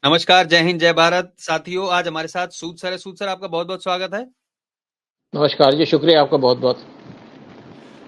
नमस्कार, जय हिंद, जय भारत। साथियों, आज हमारे साथ सूद सर है। सूद सर, आपका बहुत बहुत स्वागत है। नमस्कार जी, शुक्रिया आपका बहुत बहुत।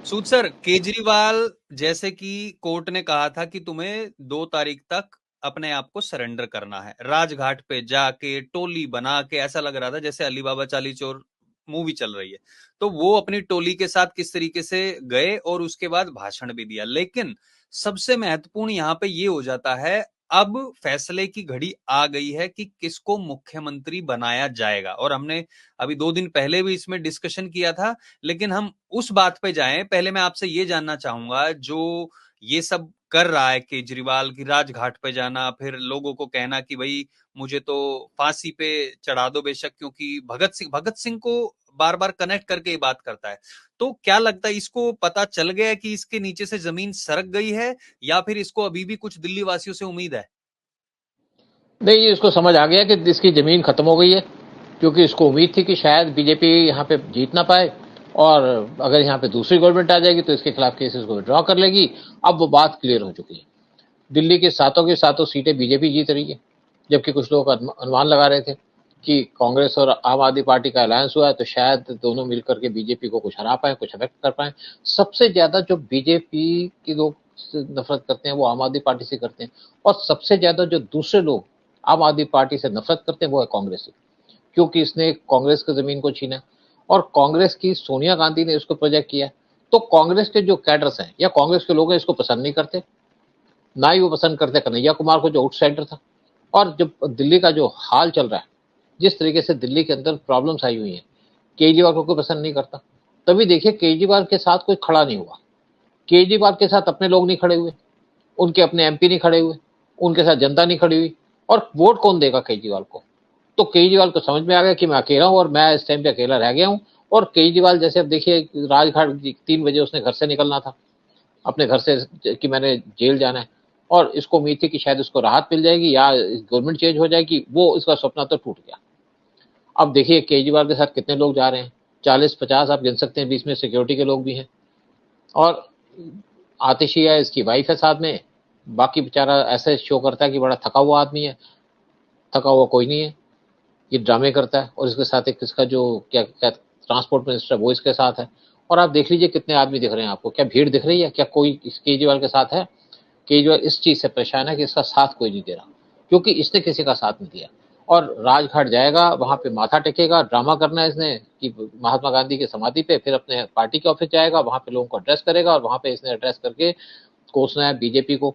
सूद सर, केजरीवाल जैसे कि कोर्ट ने कहा था कि तुम्हें 2 तारीख तक अपने आप को सरेंडर करना है। राजघाट पे जाके टोली बना के ऐसा लग रहा था जैसे अली बाबा चाली चोर मूवी चल रही है। तो वो अपनी टोली के साथ किस तरीके से गए और उसके बाद भाषण भी दिया। लेकिन सबसे महत्वपूर्ण यहाँ पे ये हो जाता है, अब फैसले की घड़ी आ गई है कि किसको मुख्यमंत्री बनाया जाएगा। और हमने अभी 2 दिन पहले भी इसमें डिस्कशन किया था। लेकिन हम उस बात पे जाएं, पहले मैं आपसे ये जानना चाहूंगा, जो ये सब कर रहा है केजरीवाल की राजघाट पे जाना, फिर लोगों को कहना कि भाई मुझे तो फांसी पे चढ़ा दो बेशक, क्योंकि भगत सिंह को बार बार कनेक्ट करके ये बात करता है। तो क्या लगता है, इसको पता चल गया है कि इसके नीचे से जमीन सरक गई है, या फिर इसको अभी भी कुछ दिल्ली वासियों से उम्मीद है? नहीं, इसको समझ आ गया कि इसकी जमीन खत्म हो गई है, क्योंकि इसको उम्मीद थी कि शायद बीजेपी यहाँ पे जीत ना पाए, और अगर यहाँ पे दूसरी गवर्नमेंट आ जाएगी तो इसके खिलाफ केसेस को विड्रॉ कर लेगी। अब वो बात क्लियर हो चुकी है। दिल्ली की सातों सीटें बीजेपी जीत रही है, जबकि कुछ लोग अनुमान लगा रहे थे कि कांग्रेस और आम आदमी पार्टी का अलायंस हुआ है तो शायद दोनों मिलकर के बीजेपी को कुछ हरा पाए, कुछ अफेक्ट कर पाए। सबसे ज्यादा जो बीजेपी की लोग से नफरत करते हैं वो आम आदमी पार्टी से करते हैं, और सबसे ज्यादा जो दूसरे लोग आम आदमी पार्टी से नफरत करते हैं वो है कांग्रेस से, क्योंकि इसने कांग्रेस की जमीन को छीना, और कांग्रेस की सोनिया गांधी ने इसको प्रोजेक्ट किया। तो कांग्रेस के जो कैडर्स हैं या कांग्रेस के लोग हैं इसको पसंद नहीं करते, ना ही वो पसंद करते कन्हैया कुमार को जो आउटसाइडर था। और जब दिल्ली का जो हाल चल रहा है, जिस तरीके से दिल्ली के अंदर प्रॉब्लम्स आई हुई हैं, केजरीवाल को कोई पसंद नहीं करता। तभी देखिए केजरीवाल के साथ कोई खड़ा नहीं हुआ, केजरीवाल के साथ अपने लोग नहीं खड़े हुए, उनके अपने एमपी नहीं खड़े हुए, उनके साथ जनता नहीं खड़ी हुई। और वोट कौन देगा केजरीवाल को? तो केजरीवाल को समझ में आ गया कि मैं अकेला हूं और मैं इस टाइम पे अकेला रह गया हूं। और केजरीवाल जैसे अब देखिए, राजघाट 3 बजे उसने घर से निकलना था, अपने घर से, कि मैंने जेल जाना है, और इसको उम्मीद थी कि शायद उसको राहत मिल जाएगी या गवर्नमेंट चेंज हो जाएगी। वो इसका सपना तो टूट गया। अब देखिए केजरीवाल के साथ कितने लोग जा रहे हैं, 40-50 आप गिन सकते हैं, बीच में सिक्योरिटी के लोग भी हैं। और आतिशिया इसकी वाइफ है साथ में। बाकी बेचारा ऐसे शो करता है कि बड़ा थका हुआ आदमी है, थका हुआ कोई नहीं है, ये ड्रामे करता है। और इसके साथ एक इसका जो क्या क्या ट्रांसपोर्ट मिनिस्टर वो इसके साथ है। और आप देख लीजिए कितने आदमी दिख रहे हैं आपको, क्या भीड़ दिख रही है? क्या कोई इस केजरीवाल के साथ है? केजरीवाल इस चीज से परेशान है कि इसका साथ कोई नहीं दे रहा, क्योंकि इसने किसी का साथ नहीं दिया। और राजघाट जाएगा, वहां पे माथा टेकेगा, ड्रामा करना है इसने कि महात्मा गांधी की समाधि पे, फिर अपने पार्टी के ऑफिस जाएगा, वहां पे लोगों को एड्रेस करेगा, और वहां पे इसने एड्रेस करके कोसना है बीजेपी को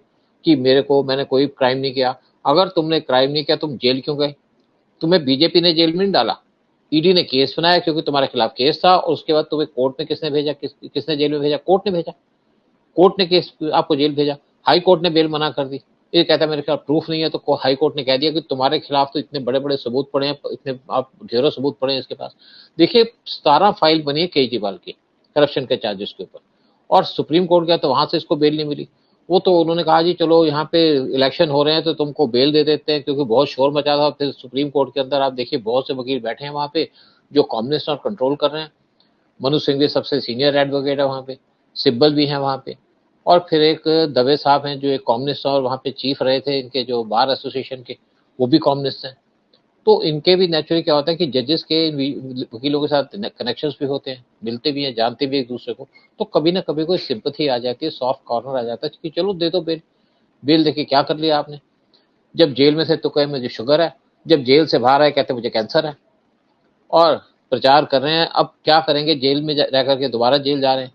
कि मैंने कोई क्राइम नहीं किया। अगर तुमने क्राइम नहीं किया, तुम जेल क्यों गए? तुम्हें बीजेपी ने जेल में नहीं डाला, ईडी ने केस बनाया क्योंकि तुम्हारे खिलाफ केस था, और उसके बाद तुम्हें कोर्ट में किसने भेजा? किसने जेल में भेजा? कोर्ट ने भेजा। कोर्ट ने केस आपको जेल भेजा। हाई कोर्ट ने बेल मना कर दी। ये कहता है मेरे खिलाफ प्रूफ नहीं है, तो हाई कोर्ट ने कह दिया कि तुम्हारे खिलाफ तो इतने बड़े बड़े सबूत पड़े हैं, इतने आप ढेरों सबूत पड़े हैं इसके पास। देखिए 17 फाइल बनी है केजरीवाल की करप्शन के चार्जेस के ऊपर, और सुप्रीम कोर्ट गया तो वहां से इसको बेल नहीं मिली। वो तो उन्होंने कहा जी चलो यहाँ पे इलेक्शन हो रहे हैं तो तुमको बेल दे देते हैं, क्योंकि बहुत शोर मचा था। फिर सुप्रीम कोर्ट के अंदर आप देखिए बहुत से वकील बैठे हैं वहां पे जो कम्युनिस्ट और कंट्रोल कर रहे हैं। मनु सिंघवी सबसे सीनियर एडवोकेट है वहां पे, सिब्बल भी है वहां पे, और फिर एक दवे साहब हैं जो एक कम्युनिस्ट और वहां पे चीफ रहे थे इनके जो बार एसोसिएशन के, वो भी कम्युनिस्ट हैं। तो इनके भी नेचुरली क्या होता है कि जजेस के वकीलों के साथ कनेक्शंस भी होते हैं, मिलते भी हैं, जानते भी एक दूसरे को। तो कभी ना कभी कोई सिंपथी आ जाती है, सॉफ्ट कॉर्नर आ जाता है कि चलो दे दो बेल। बेल देखिए क्या कर लिया आपने? जब जेल में थे तो कहे मुझे शुगर है, जब जेल से बाहर आए कहते मुझे कैंसर है, और प्रचार कर रहे हैं। अब क्या करेंगे? जेल में रह करके दोबारा जेल जा रहे हैं।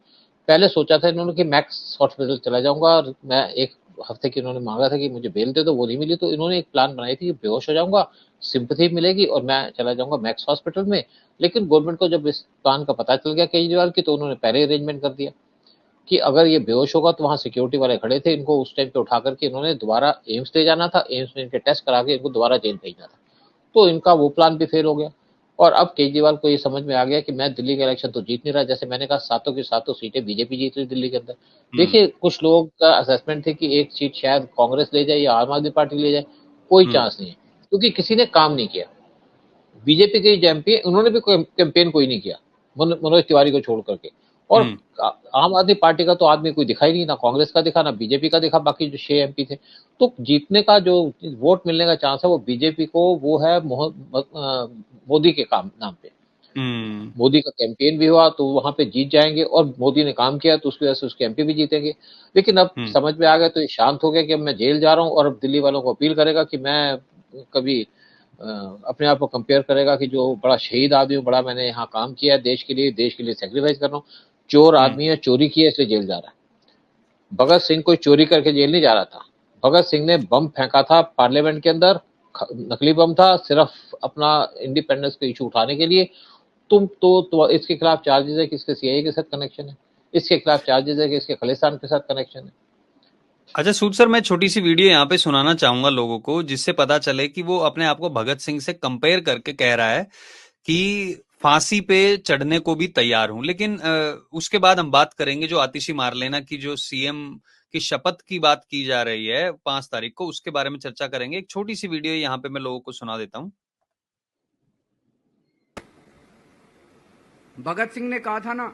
पहले सोचा था इन्होंने कि मैक्स हॉस्पिटल चला जाऊंगा, और मैं एक हफ्ते की इन्होंने मांगा था कि मुझे बेल दे दो, वो नहीं मिली, तो इन्होंने एक प्लान बनाई थी कि बेहोश हो जाऊंगा, सिंपथी मिलेगी और मैं चला जाऊंगा मैक्स हॉस्पिटल में। लेकिन गवर्नमेंट को जब इस प्लान का पता चल गया केजरीवाल की, तो उन्होंने पहले अरेंजमेंट कर दिया कि अगर ये बेहोश होगा तो वहां सिक्योरिटी वाले खड़े थे, इनको उस टाइम पे उठा करके इन्होंने दोबारा एम्स ले जाना था, एम्स में इनके टेस्ट करा के इनको दोबारा जेल भेजना था। तो इनका वो प्लान भी फेल हो गया। और अब केजरीवाल को ये समझ में आ गया कि मैं दिल्ली का इलेक्शन तो जीत नहीं रहा, जैसे मैंने कहा सातों की सातों सीटें बीजेपी जीत रही दिल्ली के अंदर। हम्म। देखिए कुछ लोगों का असेसमेंट थे कि एक सीट शायद कांग्रेस ले जाए या आम आदमी पार्टी ले जाए, कोई हम्म। चांस नहीं है, क्योंकि किसी ने काम नहीं किया। बीजेपी के जो एमपी उन्होंने भी कोई कैंपेन कोई नहीं किया, मनोज तिवारी को छोड़ करके। और हम्म। आम आदमी पार्टी का तो आदमी कोई दिखा ही नहीं, ना कांग्रेस का दिखा, ना बीजेपी का दिखा, बाकी जो 6 एमपी थे। तो जीतने का जो वोट मिलने का चांस है वो बीजेपी को वो है मोदी के काम नाम पे। मोदी का कैंपेन भी हुआ तो वहां पे जीत जाएंगे, और मोदी ने काम किया तो उसकी वजह से उसके एमपी भी जीतेंगे। लेकिन अब समझ में आ गया तो ये शांत हो गया कि अब मैं जेल जा रहा हूँ, और अब दिल्ली वालों को अपील करेगा कि मैं कभी अपने आप को कंपेयर करेगा कि जो बड़ा शहीद आदमी हूँ, बड़ा मैंने यहाँ काम किया है देश के लिए सेक्रीफाइस कर रहा हूँ। चोर आदमी है, चोरी की है इसलिए जेल जा रहा है। भगत सिंह कोई चोरी करके जेल नहीं जा रहा था। भगत सिंह ने बम फेंका था पार्लियामेंट के अंदर, नकली बम था, सिर्फ अपना इंडिपेंडेंस का इशू उठाने के लिए। तो इसके खिलाफ चार्जेस है कि इसके सीआईए के साथ कनेक्शन है, इसके खिलाफ चार्जेस है कि इसके खालिस्तान के साथ कनेक्शन है। अच्छा सूद सर, मैं छोटी सी वीडियो यहाँ पे सुनाना चाहूंगा लोगों को, जिससे पता चले कि वो अपने आप को भगत सिंह से कंपेयर करके कह रहा है कि फांसी पे चढ़ने को भी तैयार हूं। लेकिन उसके बाद हम बात करेंगे जो आतिशी मारलेना की जो सीएम की शपथ की बात की जा रही है 5 तारीख को, उसके बारे में चर्चा करेंगे। एक छोटी सी वीडियो यहाँ पे मैं लोगों को सुना देता हूँ। भगत सिंह ने कहा था ना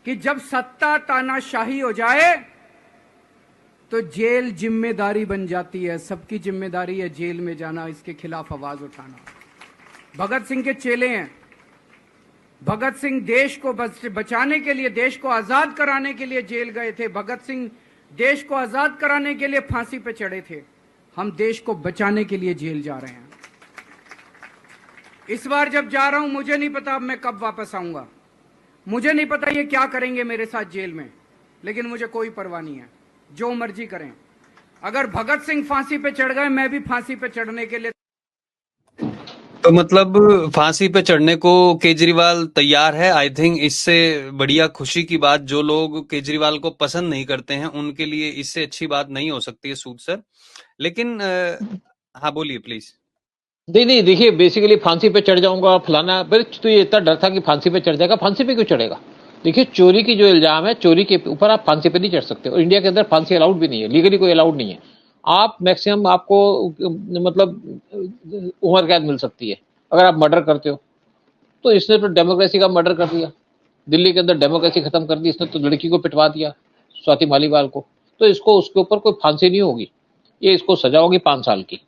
कि जब सत्ता तानाशाही हो जाए तो जेल जिम्मेदारी बन जाती है, सबकी जिम्मेदारी है जेल में जाना, इसके खिलाफ आवाज उठाना। भगत सिंह के चेले हैं। भगत सिंह देश को बचाने के लिए, देश को आजाद कराने के लिए जेल गए थे। भगत सिंह देश को आजाद कराने के लिए फांसी पे चढ़े थे। हम देश को बचाने के लिए जेल जा रहे हैं। इस बार जब जा रहा हूं, मुझे नहीं पता अब मैं कब वापस आऊंगा, मुझे नहीं पता ये क्या करेंगे मेरे साथ जेल में, लेकिन मुझे कोई परवाह नहीं है, जो मर्जी करें। अगर भगत सिंह फांसी पे चढ़ गए, मैं भी फांसी पे चढ़ने के लिए। तो मतलब फांसी पे चढ़ने को केजरीवाल तैयार है। आई थिंक इससे बढ़िया खुशी की बात, जो लोग केजरीवाल को पसंद नहीं करते हैं उनके लिए इससे अच्छी बात नहीं हो सकती है सूद सर। लेकिन हाँ बोलिए प्लीज। नहीं देखिए, बेसिकली फांसी पे चढ़ जाऊंगा फलाना, तो ये इतना डर था कि फांसी पे चढ़ जाएगा। फांसी पे क्यों चढ़ेगा? देखिए, चोरी की जो इल्जाम है, चोरी के ऊपर आप फांसी पे नहीं चढ़ सकते, और इंडिया के अंदर फांसी अलाउड भी नहीं है, लीगली कोई अलाउड नहीं है। आप मैक्सिमम आपको मतलब उम्र कैद मिल सकती है अगर आप मर्डर करते हो। तो इसने तो डेमोक्रेसी का मर्डर कर दिया, दिल्ली के अंदर डेमोक्रेसी खत्म कर दी इसने, तो लड़की को पिटवा दिया, स्वाति मालीवाल को। तो इसको उसके ऊपर कोई फांसी नहीं होगी, ये इसको सजा होगी 5 साल की।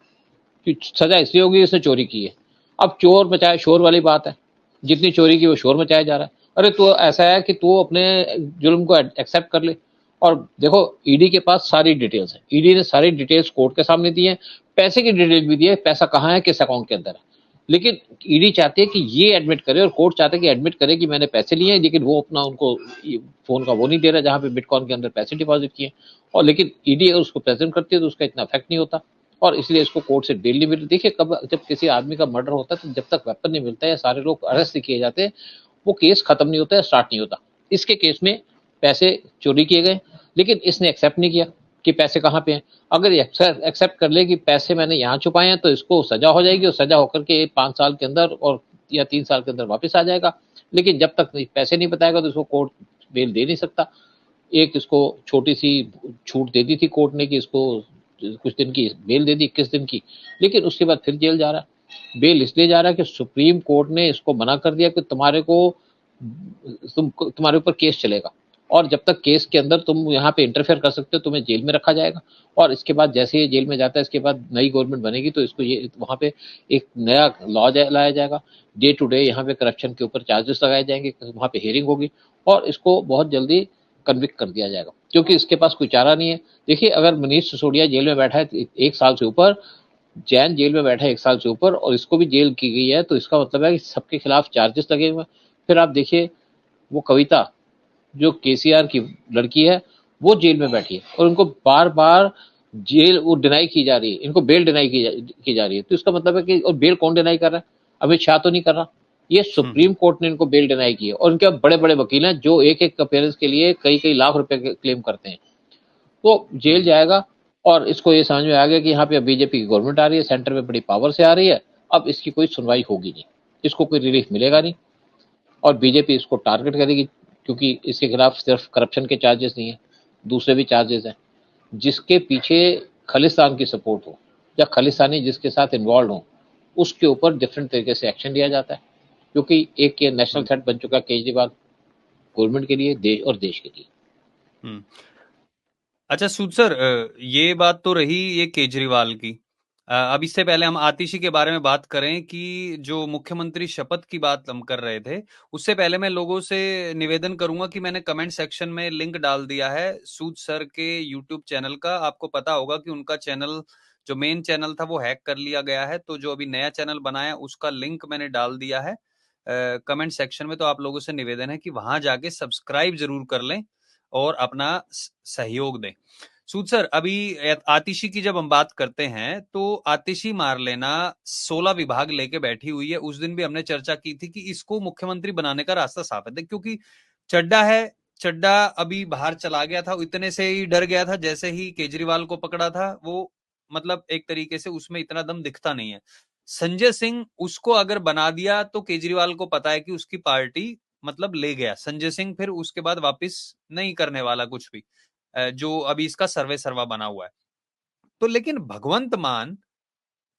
सजा इसलिए होगी इसने चोरी की है। अब चोर मचाए शोर वाली बात है, जितनी चोरी की वो शोर मचाया जा रहा है। अरे तो ऐसा है कि तू अपने जुल्म को एक्सेप्ट कर ले। और देखो, ईडी के पास सारी डिटेल्स है, ईडी ने सारी डिटेल्स कोर्ट के सामने दी है, पैसे की डिटेल भी दी है, पैसा कहाँ है, किस अकाउंट के अंदर है। लेकिन ईडी चाहती है कि ये एडमिट करे, और कोर्ट चाहते हैं कि एडमिट करे कि मैंने पैसे लिए हैं, लेकिन वो अपना उनको फोन का वो नहीं दे रहा जहां पे बिटकॉइन के अंदर पैसे डिपॉजिट किए। और लेकिन ईडी उसको प्रेजेंट करती है तो उसका इतना इफेक्ट नहीं होता, और इसलिए इसको कोर्ट से बेल नहीं मिलती। देखिए, कब जब किसी आदमी का मर्डर होता है तो जब तक वेपन नहीं मिलता है, सारे लोग अरेस्ट किए जाते हैं, वो केस खत्म नहीं होता है, स्टार्ट नहीं होता। इसके केस में पैसे चोरी किए गए, लेकिन इसने एक्सेप्ट नहीं किया कि पैसे कहाँ पे हैं। अगर एक्सेप्ट कर ले कि पैसे मैंने यहाँ छुपाए हैं तो इसको सजा हो जाएगी, और सजा होकर के 5 साल के अंदर और या 3 साल के अंदर वापस आ जाएगा। लेकिन जब तक पैसे नहीं बताएगा तो इसको कोर्ट बेल दे नहीं सकता। एक इसको छोटी सी छूट दे दी थी कोर्ट ने कि इसको कुछ दिन की बेल दे दी, 21 दिन की, लेकिन उसके बाद फिर जेल जा रहा है। बेल इसलिए जा रहा है कि सुप्रीम कोर्ट ने इसको मना कर दिया कि तुम्हारे ऊपर केस चलेगा, और जब तक केस के अंदर तुम यहाँ पे इंटरफेयर कर सकते हो तुम्हें जेल में रखा जाएगा। और इसके बाद जैसे ये जेल में जाता है, इसके बाद नई गवर्नमेंट बनेगी तो इसको ये वहाँ पे एक नया लॉ लाया जाएगा। डे टू डे यहाँ पे करप्शन के ऊपर चार्जेस लगाए जाएंगे, वहाँ पे हियरिंग होगी, और इसको बहुत जल्दी कन्विक्ट कर दिया जाएगा, क्योंकि इसके पास कोई चारा नहीं है। देखिए, अगर मनीष सिसोदिया जेल में बैठा है 1 साल से ऊपर, जैन जेल में बैठा है 1 साल से ऊपर, और इसको भी जेल की गई है, तो इसका मतलब है कि सबके खिलाफ चार्जेस लगे हुए। फिर आप देखिए, वो कविता जो केसीआर की लड़की है वो जेल में बैठी है, और उनको बार बार जेल वो डिनाई की जा रही है, इनको बेल डिनाई की जा रही है। तो इसका मतलब है कि, और बेल कौन डिनाई कर रहा है? अमित शाह तो नहीं कर रहा, ये सुप्रीम कोर्ट ने इनको बेल डिनाई की है। और इनके बड़े बड़े वकील हैं जो एक एक अपीयरेंस के लिए कई कई लाख रुपए क्लेम करते हैं। तो जेल जाएगा, और इसको ये समझ में आ गया कि यहाँ पे बीजेपी की गवर्नमेंट आ रही है, सेंटर में बड़ी पावर से आ रही है, अब इसकी कोई सुनवाई होगी नहीं, इसको कोई रिलीफ मिलेगा नहीं, और बीजेपी इसको टारगेट करेगी, क्योंकि इसके खिलाफ सिर्फ करप्शन के चार्जेस नहीं है, दूसरे भी चार्जेस हैं। जिसके पीछे खालिस्तान की सपोर्ट हो या खालिस्तानी जिसके साथ इन्वॉल्व हो, उसके ऊपर डिफरेंट तरीके से एक्शन लिया जाता है, क्योंकि एक ये नेशनल थ्रेट बन चुका है केजरीवाल, गवर्नमेंट के लिए, देश और देश के लिए। अच्छा सूद सर, ये बात तो रही ये केजरीवाल की। अब इससे पहले हम आतिशी के बारे में बात करें कि जो मुख्यमंत्री शपथ की बात हम कर रहे थे, उससे पहले मैं लोगों से निवेदन करूंगा कि मैंने कमेंट सेक्शन में लिंक डाल दिया है सूद सर के यूट्यूब चैनल का। आपको पता होगा कि उनका चैनल, जो मेन चैनल था, वो हैक कर लिया गया है, तो जो अभी नया चैनल बनाया उसका लिंक मैंने डाल दिया है कमेंट सेक्शन में। तो आप लोगों से निवेदन है कि वहां जाके सब्सक्राइब जरूर कर लें और अपना सहयोग दें। सूद सर, अभी आतिशी की जब हम बात करते हैं तो आतिशी मारलेना 16 विभाग लेके बैठी हुई है। उस दिन भी हमने चर्चा की थी कि इसको मुख्यमंत्री बनाने का रास्ता साफ है, क्योंकि चड्डा है, चड्डा अभी बाहर चला गया था, इतने से ही डर गया था जैसे ही केजरीवाल को पकड़ा था वो। मतलब एक तरीके से उसमें इतना दम दिखता नहीं है। संजय सिंह उसको अगर बना दिया तो केजरीवाल को पता है कि उसकी पार्टी मतलब ले गया संजय सिंह, फिर उसके बाद वापस नहीं करने वाला कुछ भी, जो अभी इसका सर्वे सर्वा बना हुआ है। तो लेकिन भगवंत मान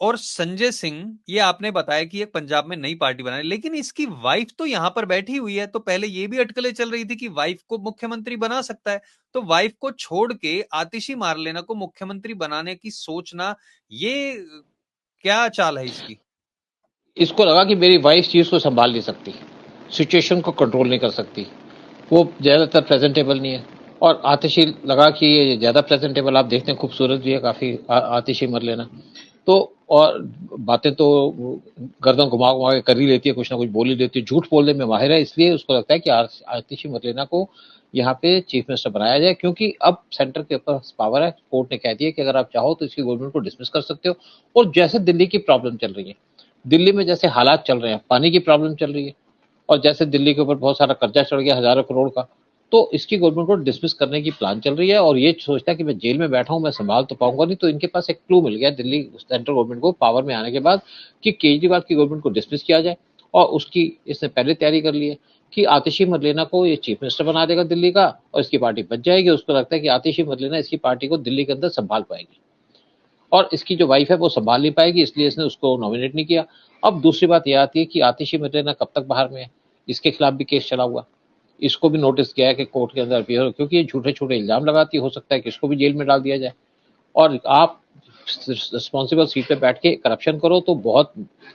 और संजय सिंह, ये आपने बताया कि एक पंजाब में नई पार्टी बनाई, लेकिन इसकी वाइफ तो यहां पर बैठी हुई है। तो पहले ये भी अटकलें चल रही थी कि वाइफ को मुख्यमंत्री बना सकता है, तो वाइफ को छोड़ के आतिशी मारलेना को मुख्यमंत्री बनाने की सोचना, ये क्या चाल है इसकी? इसको लगा कि मेरी वाइफ चीज को संभाल नहीं सकती, सिचुएशन को कंट्रोल नहीं कर सकती, वो ज्यादातर प्रेजेंटेबल नहीं है। और आतिशी लगा कि ये ज्यादा प्रेजेंटेबल, आप देखते हैं खूबसूरत भी है काफी आतिशी मर लेना। तो और बातें तो गर्दन घुमा घुमा के कर ही लेती है, कुछ ना कुछ बोल ही लेती है, झूठ बोलने में माहिर है। इसलिए उसको लगता है कि आतिशी मरलेना को यहाँ पे चीफ मिनिस्टर बनाया जाए, क्योंकि अब सेंटर के ऊपर पावर है। कोर्ट ने कह दिया कि अगर आप चाहो तो इसकी गवर्नमेंट को डिसमिस कर सकते हो। और जैसे दिल्ली की प्रॉब्लम चल रही है, दिल्ली में जैसे हालात चल रहे हैं, पानी की प्रॉब्लम चल रही है, और जैसे दिल्ली के ऊपर बहुत सारा कर्जा चढ़ गया हजारों करोड़ का, तो इसकी गवर्नमेंट को डिसमिस करने की प्लान चल रही है। और ये सोचता है कि मैं जेल में बैठा हूं, मैं संभाल तो पाऊंगा नहीं। तो इनके पास एक क्लू मिल गया दिल्ली सेंट्रल गवर्नमेंट को पावर में आने के बाद कि केजरीवाल की गवर्नमेंट को डिसमिस किया जाए। और उसकी इसने पहले तैयारी कर ली है कि आतिशी मरलेना को ये चीफ मिनिस्टर बना देगा दिल्ली का, और इसकी पार्टी बच जाएगी। उसको लगता है कि आतिशी मरलेना इसकी पार्टी को दिल्ली के अंदर संभाल पाएगी, और इसकी जो वाइफ है वो संभाल नहीं पाएगी, इसलिए इसने उसको नॉमिनेट नहीं किया। अब दूसरी बात यह आती है कि आतिशी मरलेना कब तक बाहर में है, इसके खिलाफ भी केस चला हुआ, इसको भी नोटिस किया है कि कोर्ट के अंदर अपीयर हो, क्योंकि ये झूठे छोटे इल्जाम लगाती, हो सकता है कि इसको भी जेल में डाल दिया जाए। और आप रिस्पॉन्सिबल सीट पे बैठ के करप्शन करो तो बहुत,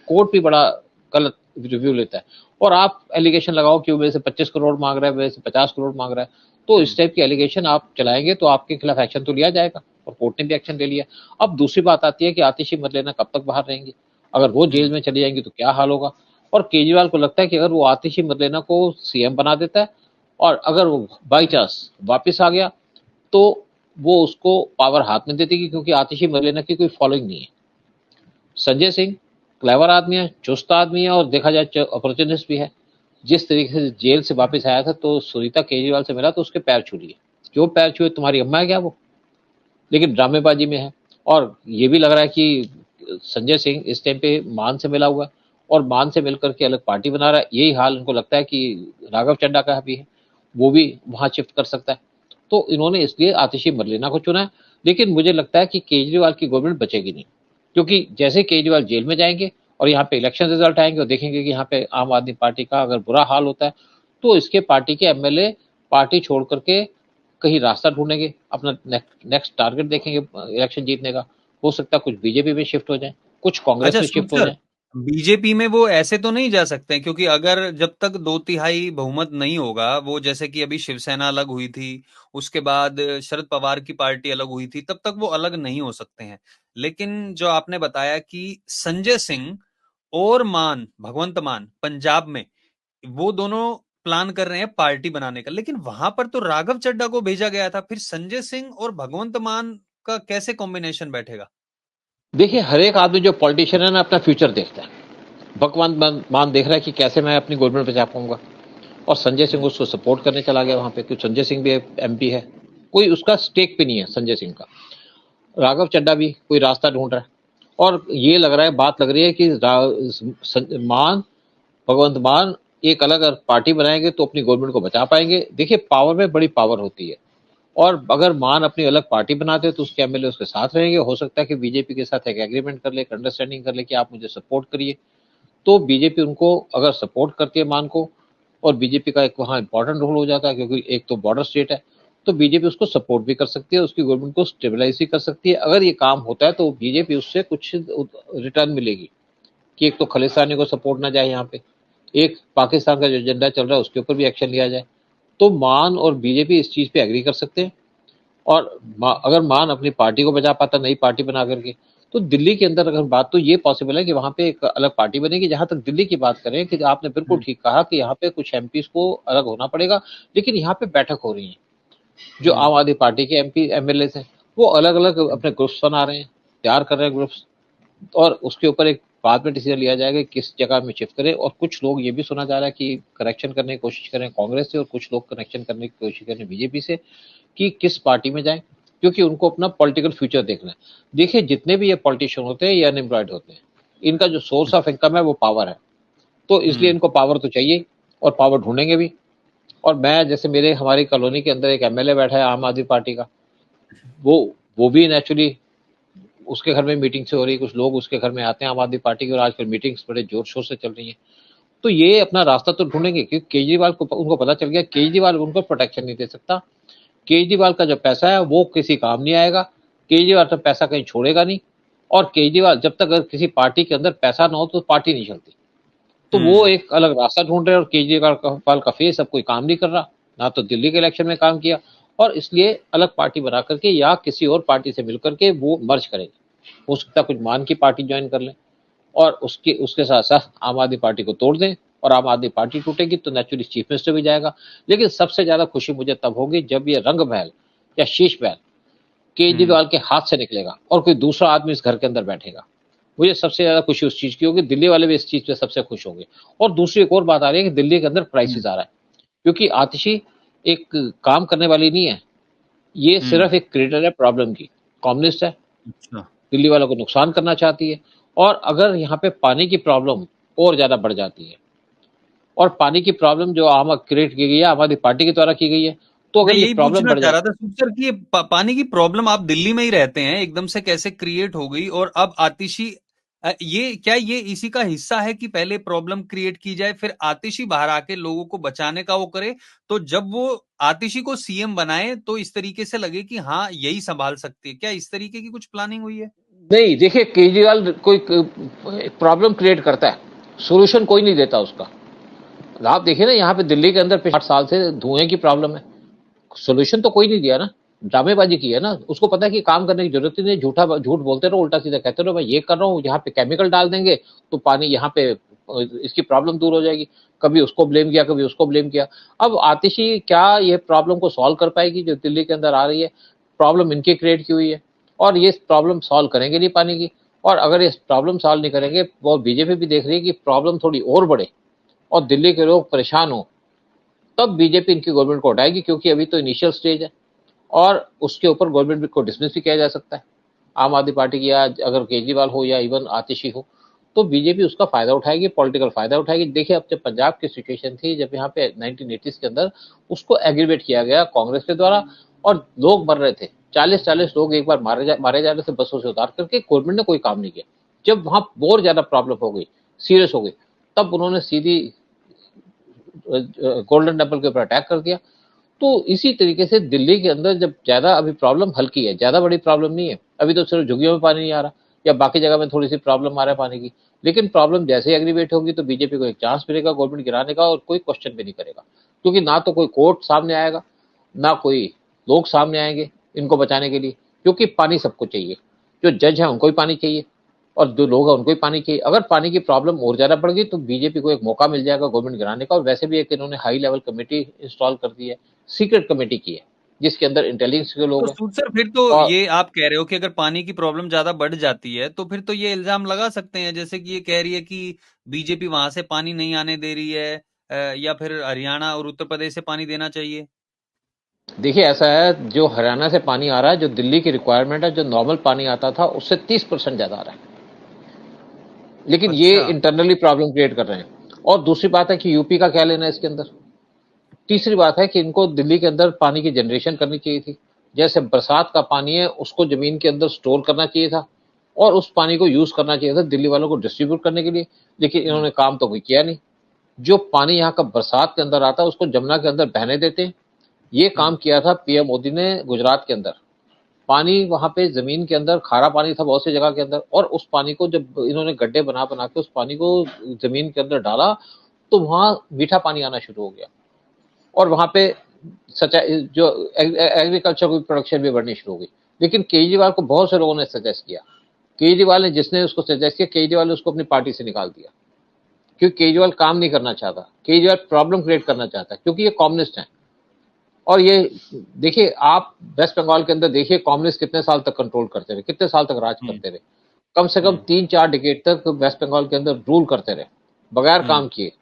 कोर्ट भी बड़ा गलत रिव्यू लेता है। और आप एलिगेशन लगाओ कि वो मेरे से 25 करोड़ मांग रहा है, मेरे से 50 करोड़ मांग रहा है, तो इस टाइप की एलिगेशन आप चलाएंगे तो आपके खिलाफ एक्शन तो लिया जाएगा, और कोर्ट ने भी एक्शन ले लिया। अब दूसरी बात आती है कि आतिशी मरलेना कब तक बाहर रहेंगी, अगर वो जेल में चली जाएंगी तो क्या हाल होगा। और केजरीवाल को लगता है कि अगर वो आतिशी मरलेना को सीएम बना देता है, और अगर वो बाई चांस वापिस आ गया, तो वो उसको पावर हाथ में दे देगी, क्योंकि आतिशी मरलेना की कोई फॉलोइंग नहीं है। संजय सिंह क्लेवर आदमी है, चुस्त आदमी है, और देखा जाए अपॉर्चुनिस्ट भी है। जिस तरीके से जेल से वापस आया था तो सुनीता केजरीवाल से मिला तो उसके पैर छू लिए। क्यों पैर छुए, तुम्हारी अम्मा है क्या वो? लेकिन ड्रामेबाजी में है। और ये भी लग रहा है कि संजय सिंह इस टाइम पे मान से मिला हुआ है, और मान से मिलकर के अलग पार्टी बना रहा है। यही हाल उनको लगता है कि राघव चड्डा का भी है, वो भी वहां शिफ्ट कर सकता है। तो इन्होंने इसलिए आतिशी मरलेना को चुना है। लेकिन मुझे लगता है कि केजरीवाल की गवर्नमेंट बचेगी नहीं, क्योंकि जैसे केजरीवाल जेल में जाएंगे और यहाँ पे इलेक्शन रिजल्ट आएंगे और देखेंगे कि यहाँ पे आम आदमी पार्टी का अगर बुरा हाल होता है, तो इसके पार्टी के एमएलए पार्टी छोड़ करके कहीं रास्ता ढूंढेंगे, अपना नेक्स्ट टारगेट देखेंगे इलेक्शन जीतने का। हो सकता है कुछ बीजेपी में शिफ्ट हो जाए, कुछ कांग्रेस अच्छा में सूद शिफ्ट हो सर, जाए। बीजेपी में वो ऐसे तो नहीं जा सकते हैं, क्योंकि अगर जब तक 2/3 बहुमत नहीं होगा, वो जैसे कि अभी शिवसेना अलग हुई थी, उसके बाद शरद पवार की पार्टी अलग हुई थी, तब तक वो अलग नहीं हो सकते हैं। लेकिन जो आपने बताया कि संजय सिंह और भगवंत मान पंजाब में, वो दोनों प्लान कर रहे हैं पार्टी बनाने का, लेकिन वहां पर तो राघव चड्ढा को भेजा गया था, फिर संजय सिंह और भगवंत मान का कैसे कॉम्बिनेशन बैठेगा? देखिए, हर एक आदमी जो पॉलिटिशियन है ना अपना फ्यूचर देखता है। भगवान मान देख रहा है कि कैसे मैं अपनी गवर्नमेंट पे जा पाऊंगा, और संजय सिंह उसको सपोर्ट करने चला गया वहां पे, क्योंकि संजय सिंह भी एमपी है, कोई उसका स्टेक पे नहीं है संजय सिंह का। राघव चड्डा भी कोई रास्ता ढूंढ रहा है, और ये लग रहा है, बात लग रही है कि मान भगवंत मान एक अलग अगर पार्टी बनाएंगे तो अपनी गवर्नमेंट को बचा पाएंगे। देखिए, पावर में बड़ी पावर होती है, और अगर मान अपनी अलग पार्टी बनाते तो उसके एमएलए उसके साथ रहेंगे। हो सकता है कि बीजेपी के साथ एक एग्रीमेंट कर ले, एक अंडरस्टैंडिंग कर ले कि आप मुझे सपोर्ट करिए। तो बीजेपी उनको अगर सपोर्ट करती है मान को, और बीजेपी का एक वहाँ इंपॉर्टेंट रोल हो जाता है, क्योंकि एक तो बॉर्डर स्टेट है, तो बीजेपी उसको सपोर्ट भी कर सकती है, उसकी गवर्नमेंट को स्टेबलाइज भी कर सकती है। अगर ये काम होता है तो बीजेपी उससे कुछ रिटर्न मिलेगी कि एक तो खालिस्तानी को सपोर्ट ना जाए, यहाँ पे एक पाकिस्तान का जो एजेंडा चल रहा है उसके ऊपर भी एक्शन लिया जाए। तो मान और बीजेपी इस चीज पे एग्री कर सकते हैं। और अगर मान अपनी पार्टी को बचा पाता नई पार्टी बना करके, तो दिल्ली के अंदर अगर बात, तो ये पॉसिबल है कि वहां पे एक अलग पार्टी बनेगी। जहां तक दिल्ली की बात करें, कि आपने बिल्कुल ठीक कहा कि यहाँ पे कुछ एमपीज को अलग होना पड़ेगा, लेकिन यहाँ पे बैठक हो रही है। जो आम आदमी पार्टी के एमपी एमएलए हैं वो अलग अलग अपने ग्रुप्स बना रहे हैं, तैयार कर रहे हैं ग्रुप्स, और उसके ऊपर एक बाद में डिसीजन लिया जाएगा किस जगह में शिफ्ट करें। और कुछ लोग ये भी सुना जा रहा है कि कनेक्शन करने की कोशिश करें कांग्रेस से, और कुछ लोग कनेक्शन करने की कोशिश करें बीजेपी से कि किस पार्टी में जाएं, क्योंकि उनको अपना पॉलिटिकल फ्यूचर देखना है। देखिए, जितने भी ये पॉलिटिशियन होते हैं ये अनएम्प्लॉयड होते हैं, इनका जो सोर्स ऑफ इनकम है वो पावर है, तो इसलिए इनको पावर तो चाहिए और पावर ढूंढेंगे भी। और मैं, जैसे हमारी कॉलोनी के अंदर एक एमएलए बैठा है आम आदमी पार्टी का, वो भी नेचुरली उसके घर में मीटिंग से हो रही है, कुछ लोग उसके घर में आते हैं आम आदमी पार्टी के, और आजकल मीटिंग्स बड़े जोर शोर से चल रही हैं। तो ये अपना रास्ता तो ढूंढेंगे, क्योंकि केजरीवाल को, उनको पता चल गया केजरीवाल उनको प्रोटेक्शन नहीं दे सकता। केजरीवाल का जो पैसा है वो किसी काम नहीं आएगा, केजरीवाल तो पैसा कहीं छोड़ेगा नहीं, और केजरीवाल जब तक अगर किसी पार्टी के अंदर पैसा ना हो तो पार्टी नहीं चलती। तो वो एक अलग रास्ता ढूंढ रहे हैं, और केजरीवाल का फेस अब कोई काम नहीं कर रहा, ना तो दिल्ली के इलेक्शन में काम किया, और इसलिए अलग पार्टी बना करके या किसी और पार्टी से मिलकर के वो मर्ज करेंगे। हो सकता है कुछ मान की पार्टी ज्वाइन कर लें, और उसके साथ साथ आम आदमी पार्टी को तोड़ दें, और आम आदमी पार्टी टूटेगी तो नेचुरली चीफ मिनिस्टर भी जाएगा। लेकिन सबसे ज्यादा खुशी मुझे तब होगी जब ये रंग महल या शीश महल केजरीवाल के हाथ से निकलेगा और कोई दूसरा आदमी इस घर के अंदर बैठेगा। मुझे सबसे ज्यादा खुशी उस चीज की होगी, दिल्ली वाले भी इस चीज पे सबसे खुश होंगे। और दूसरी एक और बात आ रही है कि दिल्ली के अंदर क्राइसिस आ रहा है, क्योंकि आतिशी एक काम करने वाली नहीं है, ये सिर्फ एक क्रिएटर है प्रॉब्लम की, कम्युनिस्ट है, दिल्ली वालों को नुकसान करना चाहती है। और अगर यहाँ पे पानी की प्रॉब्लम और ज्यादा बढ़ जाती है, और पानी की प्रॉब्लम जो क्रिएट की गई है आम आदमी पार्टी के द्वारा की गई है, तो अगर ये प्रॉब्लम बढ़ जाती है। सर कि ये पानी की प्रॉब्लम आप दिल्ली में ही रहते हैं, एकदम से कैसे क्रिएट हो गई? और अब आतिशी, ये इसी का हिस्सा है कि पहले प्रॉब्लम क्रिएट की जाए, फिर आतिशी बाहर आके लोगों को बचाने का वो करे, तो जब वो आतिशी को सीएम बनाए तो इस तरीके से लगे कि हाँ यही संभाल सकती है? क्या इस तरीके की कुछ प्लानिंग हुई है? नहीं, देखिए, केजरीवाल कोई प्रॉब्लम क्रिएट करता है, सोल्यूशन कोई नहीं देता उसका। आप देखिए ना, यहाँ पे दिल्ली के अंदर पिछले 8 साल से धुएं की प्रॉब्लम है, सोल्यूशन तो कोई नहीं दिया ना, ड्रामेबाजी की है ना। उसको पता है कि काम करने की जरूरत ही नहीं, झूठ बोलते रहो, उल्टा सीधा कहते रहो, मैं ये कर रहा हूँ, यहाँ पे केमिकल डाल देंगे तो पानी यहाँ पे इसकी प्रॉब्लम दूर हो जाएगी। कभी उसको ब्लेम किया, कभी उसको ब्लेम किया। अब आतिशी क्या ये प्रॉब्लम को सॉल्व कर पाएगी जो दिल्ली के अंदर आ रही है? प्रॉब्लम इनकी क्रिएट की हुई है, और ये प्रॉब्लम सॉल्व करेंगे नहीं पानी की। और अगर ये प्रॉब्लम सॉल्व नहीं करेंगे, वो बीजेपी भी देख रही है कि प्रॉब्लम थोड़ी और बढ़े और दिल्ली के लोग परेशान हो, तब बीजेपी इनकी गवर्नमेंट को हटाएगी, क्योंकि अभी तो इनिशियल स्टेज है, और उसके ऊपर गवर्नमेंट को डिसमिस भी किया जा सकता है, आम आदमी पार्टी की, या अगर केजरीवाल हो या इवन आतिशी हो, तो बीजेपी उसका फायदा उठाएगी, पॉलिटिकल फायदा उठाएगी। देखिए, अब जब पंजाब की सिचुएशन थी, जब यहाँ पे 1980s के अंदर उसको एग्रीवेट किया गया कांग्रेस के द्वारा, और लोग मर रहे थे, 40-40 लोग एक बार मारे जा रहे थे बसों से उतार करके, गवर्नमेंट ने कोई काम नहीं किया। जब वहां और ज्यादा प्रॉब्लम हो गई, सीरियस हो गई, तब उन्होंने सीधी गोल्डन टेम्पल के ऊपर अटैक कर दिया। तो इसी तरीके से दिल्ली के अंदर जब ज्यादा, अभी प्रॉब्लम हल्की है, ज्यादा बड़ी प्रॉब्लम नहीं है, अभी तो सिर्फ झुग्गियों में पानी नहीं आ रहा, या बाकी जगह में थोड़ी सी प्रॉब्लम आ रहा है पानी की। लेकिन प्रॉब्लम जैसे ही एग्रीवेट होगी तो बीजेपी को एक चांस मिलेगा गवर्नमेंट गिराने का, और कोई क्वेश्चन भी नहीं करेगा, क्योंकि ना तो कोई कोर्ट सामने आएगा, ना कोई लोग सामने आएंगे इनको बचाने के लिए, क्योंकि पानी सबको चाहिए। जो जज है उनको भी पानी चाहिए, और जो लोग हैं उनको भी पानी चाहिए। अगर पानी की प्रॉब्लम और ज्यादा बढ़ गई तो बीजेपी को एक मौका मिल जाएगा गवर्नमेंट गिराने का। और वैसे भी एक इन्होंने हाई लेवल कमेटी इंस्टॉल कर दी है, सीक्रेट कमेटी की है, जिसके अंदर इंटेलिजेंस के लोग तो हैं। सर फिर तो और ये आप कह रहे हो कि अगर पानी की प्रॉब्लम ज्यादा बढ़ जाती है तो फिर तो ये इल्जाम लगा सकते हैं, जैसे कि ये कह रही है कि बीजेपी वहां से पानी नहीं आने दे रही है, या फिर हरियाणा और उत्तर प्रदेश से पानी देना चाहिए। देखिए, ऐसा है, जो हरियाणा से पानी आ रहा है, जो दिल्ली की रिक्वायरमेंट है, जो नॉर्मल पानी आता था उससे 30% ज्यादा आ रहा है, लेकिन ये अच्छा। इंटरनली प्रॉब्लम क्रिएट कर रहे हैं। और दूसरी बात है कि यूपी का क्या लेना है इसके अंदर। तीसरी बात है कि इनको दिल्ली के अंदर पानी की जनरेशन करनी चाहिए थी, जैसे बरसात का पानी है उसको जमीन के अंदर स्टोर करना चाहिए था, और उस पानी को यूज करना चाहिए था दिल्ली वालों को डिस्ट्रीब्यूट करने के लिए, लेकिन इन्होंने काम तो कोई किया नहीं। जो पानी यहाँ का बरसात के अंदर आता है उसको जमुना के अंदर बहने देते हैं, ये काम किया था पीएम मोदी ने गुजरात के अंदर। पानी वहां पे जमीन के अंदर खारा पानी था बहुत सी जगह के अंदर, और उस पानी को जब इन्होंने गड्ढे बना बना के उस पानी को जमीन के अंदर डाला तो वहां मीठा पानी आना शुरू हो गया, और वहां पे जो एग्रीकल्चर की प्रोडक्शन भी बढ़नी शुरू हो गई। लेकिन केजरीवाल को बहुत से लोगों ने सजेस्ट किया, केजरीवाल ने जिसने उसको सजेस्ट किया, केजरीवाल ने उसको अपनी पार्टी से निकाल दिया, क्योंकि केजरीवाल काम नहीं करना चाहता, केजरीवाल प्रॉब्लम क्रिएट करना चाहता है, क्योंकि ये कम्युनिस्ट हैं। और ये देखिए, आप वेस्ट बंगाल के अंदर देखिए कम्युनिस्ट कितने साल तक कंट्रोल करते रहे, कितने साल तक राज करते रहे, कम से कम 3-4 डिकेड तक वेस्ट बंगाल के अंदर रूल करते रहे बगैर काम किए।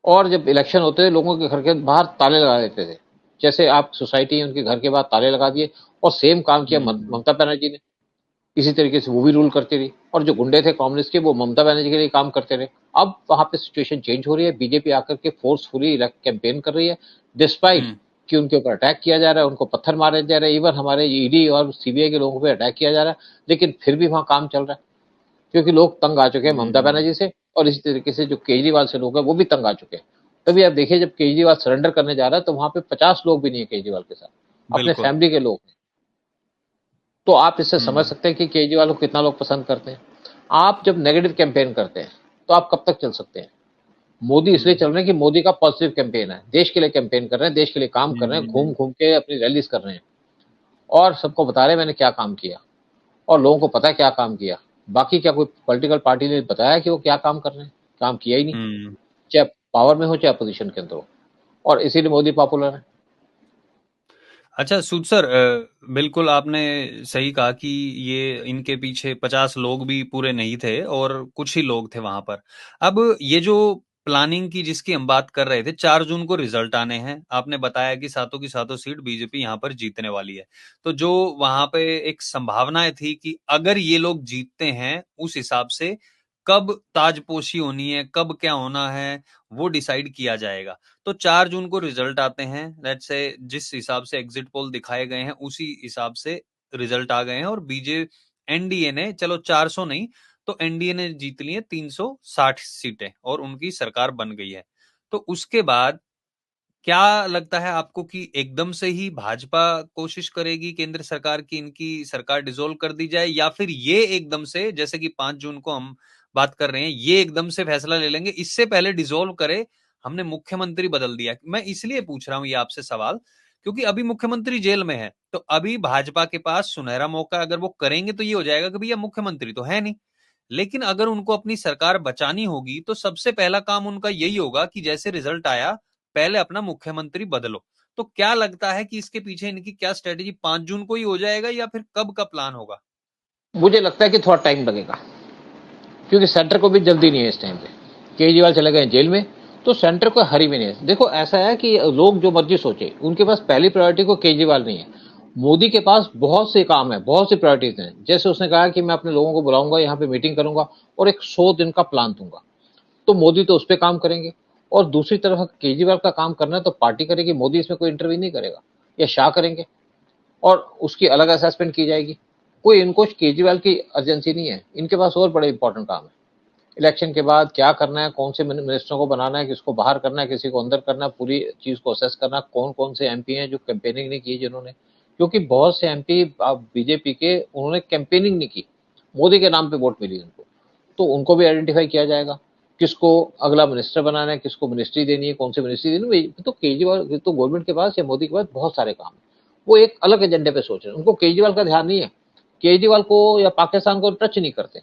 और जब इलेक्शन होते थे लोगों के घर के बाहर ताले लगा देते थे, जैसे आप सोसाइटी उनके घर के बाहर ताले लगा दिए, और सेम काम किया ममता बनर्जी ने, इसी तरीके से वो भी रूल करती रही, और जो गुंडे थे कांग्रेस के वो ममता बनर्जी के लिए काम करते रहे। अब वहां पे सिचुएशन चेंज हो रही है, बीजेपी आकर के फोर्सफुली कैंपेन कर रही है, डिस्पाइट कि उनके ऊपर अटैक किया जा रहा है, उनको पत्थर मारे जा रहे हैं, इवन हमारे ईडी और सीबीआई के लोगों पे अटैक किया जा रहा है, लेकिन फिर भी वहां काम चल रहा है, क्योंकि लोग तंग आ चुके हैं ममता बनर्जी से, और इसी तरीके से जो केजरीवाल से लोग हैं वो भी तंग आ चुके हैं। तभी आप देखिए जब केजरीवाल सरेंडर करने जा रहा है तो वहां पे 50 लोग भी नहीं है केजरीवाल के साथ, अपने फैमिली के लोग हैं। तो आप इससे समझ सकते हैं कि केजरीवाल को कितना लोग पसंद करते हैं। आप जब नेगेटिव कैंपेन करते हैं तो आप कब तक चल सकते हैं। मोदी इसलिए चल रहे हैं कि मोदी का पॉजिटिव कैंपेन है, देश के लिए कैंपेन कर रहे हैं, देश के लिए काम कर रहे हैं, घूम घूम के अपनी रैलीज कर रहे हैं, और सबको बता रहे हैं मैंने क्या काम किया, और लोगों को पता है क्या काम किया। बाकी क्या कोई पॉलिटिकल पार्टी ने बताया कि वो क्या काम कर रहे हैं? काम किया ही नहीं, चाहे पावर में हो चाहे अपोजिशन के अंदर हो, और इसीलिए मोदी पॉपुलर है। अच्छा सूद सर, बिल्कुल आपने सही कहा कि ये इनके पीछे 50 लोग भी पूरे नहीं थे और कुछ ही लोग थे वहां पर। अब ये जो प्लानिंग की जिसकी हम बात कर रहे थे, 4 जून को रिजल्ट आने हैं। आपने बताया कि सातों की सातों सीट बीजेपी यहाँ पर जीतने वाली है। तो जो वहां पे एक संभावनाएं थी कि अगर ये लोग जीतते हैं, उस हिसाब से कब ताजपोशी होनी है, कब क्या होना है, वो डिसाइड किया जाएगा। तो 4 जून को रिजल्ट आते हैं, लेट्स से जिस हिसाब से एग्जिट पोल दिखाए गए हैं उसी हिसाब से रिजल्ट आ गए हैं, और एनडीए ने, चलो 400 नहीं तो एनडीए ने जीत ली है 360 सीटें और उनकी सरकार बन गई है। तो उसके बाद क्या लगता है आपको कि एकदम से ही भाजपा कोशिश करेगी केंद्र सरकार की इनकी सरकार डिसॉल्व कर दी जाए, या फिर ये एकदम से, जैसे कि 5 जून को हम बात कर रहे हैं, ये एकदम से फैसला ले लेंगे इससे पहले डिसॉल्व करे, हमने मुख्यमंत्री बदल दिया। मैं इसलिए पूछ रहा हूं ये आपसे सवाल, क्योंकि अभी मुख्यमंत्री जेल में है, तो अभी भाजपा के पास सुनहरा मौका, अगर वो करेंगे तो ये हो जाएगा कि भैया मुख्यमंत्री तो है नहीं, लेकिन अगर उनको अपनी सरकार बचानी होगी तो सबसे पहला काम उनका यही होगा कि जैसे रिजल्ट आया पहले अपना मुख्यमंत्री बदलो। तो क्या लगता है कि इसके पीछे इनकी क्या स्ट्रेटेजी, 5 जून को ही हो जाएगा या फिर कब का प्लान होगा? मुझे लगता है कि थोड़ा टाइम लगेगा, क्योंकि सेंटर को भी जल्दी नहीं है इस टाइम पे। केजरीवाल चले गए जेल में तो सेंटर को हरी भी नहीं है। देखो ऐसा है कि लोग जो मर्जी सोचे, उनके पास पहली प्रायोरिटी को केजरीवाल नहीं है, मोदी के पास बहुत से काम है, बहुत सी प्रायोरिटीज हैं। जैसे उसने कहा कि मैं अपने लोगों को बुलाऊंगा, यहाँ पे मीटिंग करूंगा और एक 100 दिन का प्लान दूंगा, तो मोदी तो उस पर काम करेंगे। और दूसरी तरफ केजरीवाल का काम करना है तो पार्टी करेगी, मोदी इसमें कोई इंटरव्यू नहीं करेगा, या शाह करेंगे, और उसकी अलग असेसमेंट की जाएगी। कोई इनको केजरीवाल की अर्जेंसी नहीं है, इनके पास और बड़े इंपॉर्टेंट काम है। इलेक्शन के बाद क्या करना है, कौन से मिनिस्टरों को बनाना है, किसको बाहर करना है, किसी को अंदर करना है, पूरी चीज को असेस करना, कौन कौन से एमपी हैं जो कैंपेनिंग नहीं की जिन्होंने, क्योंकि बहुत से एमपी बीजेपी के उन्होंने कैंपेनिंग नहीं की, मोदी के नाम पे वोट मिली उनको, तो उनको भी आइडेंटिफाई किया जाएगा, किसको अगला मिनिस्टर बनाना है, किसको मिनिस्ट्री देनी है, कौन सी मिनिस्ट्री देनी है। तो केजरीवाल तो गवर्नमेंट के पास या मोदी के पास बहुत सारे काम है, वो एक अलग एजेंडे पे सोच रहे हैं, उनको केजरीवाल का ध्यान नहीं है, केजरीवाल को या पाकिस्तान को टच नहीं करते,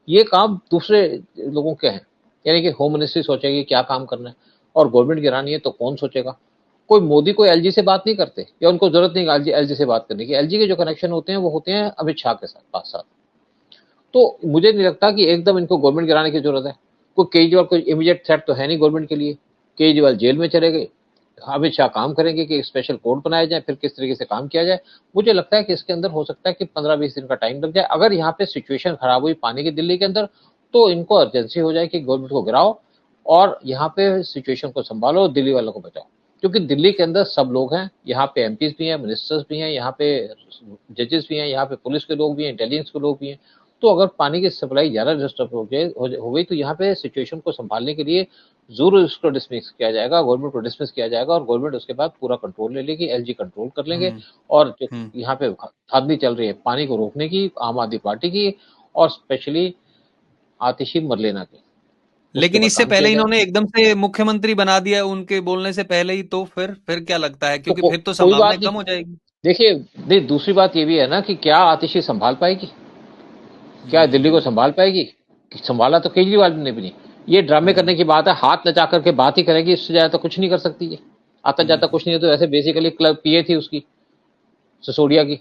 ये काम दूसरे लोगों के हैं। यानी कि होम मिनिस्ट्री सोचेगी क्या काम करना है, और गवर्नमेंट गिरानी है तो कौन सोचेगा। कोई मोदी को एलजी से बात नहीं करते, या उनको जरूरत नहीं एलजी से बात करने की। एलजी के जो कनेक्शन होते हैं वो होते हैं अमित शाह के साथ। तो मुझे नहीं लगता कि एकदम इनको गवर्नमेंट गिराने की जरूरत है। कोई केजरीवाल कोई इमीडिएट थ्रेट तो है नहीं गवर्नमेंट के लिए, केजरीवाल जेल में चले गए, अमित शाह काम करेंगे कि स्पेशल कोर्ट बनाया जाए, फिर किस तरीके से काम किया जाए। मुझे लगता है कि इसके अंदर हो सकता है कि 15-20 दिन का टाइम लग जाए। अगर यहाँ पे सिचुएशन खराब हुई पानी की दिल्ली के अंदर, तो इनको अर्जेंसी हो जाए कि गवर्नमेंट को गिराओ और यहाँ पे सिचुएशन को संभालो, दिल्ली वालों को बचाओ, क्योंकि दिल्ली के अंदर सब लोग हैं, यहाँ पे एमपीज भी हैं, मिनिस्टर्स भी हैं, यहाँ पे जजेस भी हैं, यहाँ पे पुलिस के लोग भी हैं, इंटेलिजेंस के लोग भी हैं। तो अगर पानी की सप्लाई ज्यादा डिस्टर्ब हो गई तो यहाँ पे सिचुएशन को संभालने के लिए जरूर इसको डिसमिस किया जाएगा, गवर्नमेंट को डिसमिस किया जाएगा, और गवर्नमेंट उसके बाद पूरा कंट्रोल ले लेगी, एलजी कंट्रोल कर लेंगे। और जो यहाँ पे धांधली चल रही है पानी को रोकने की आम आदमी पार्टी की और स्पेशली आतिशी मरलेना की, लेकिन इससे पहले इन्होंने एकदम से मुख्यमंत्री बना दिया उनके बोलने से पहले ही, तो फिर क्या लगता है, क्योंकि फिर तो संभावना कम हो जाएगी। देखिए, दूसरी बात ये भी है ना कि क्या आतिशी संभाल पाएगी, क्या दिल्ली को संभाल पाएगी? संभाला तो केजरीवाल ने भी नहीं। ये ड्रामे करने की बात है, हाथ नचा करके बात ही करेगी, इससे ज्यादा तो कुछ नहीं कर सकती है। आता जाता कुछ नहीं है, तो ऐसे बेसिकली क्लब पीए थी उसकी, सिसोदिया की।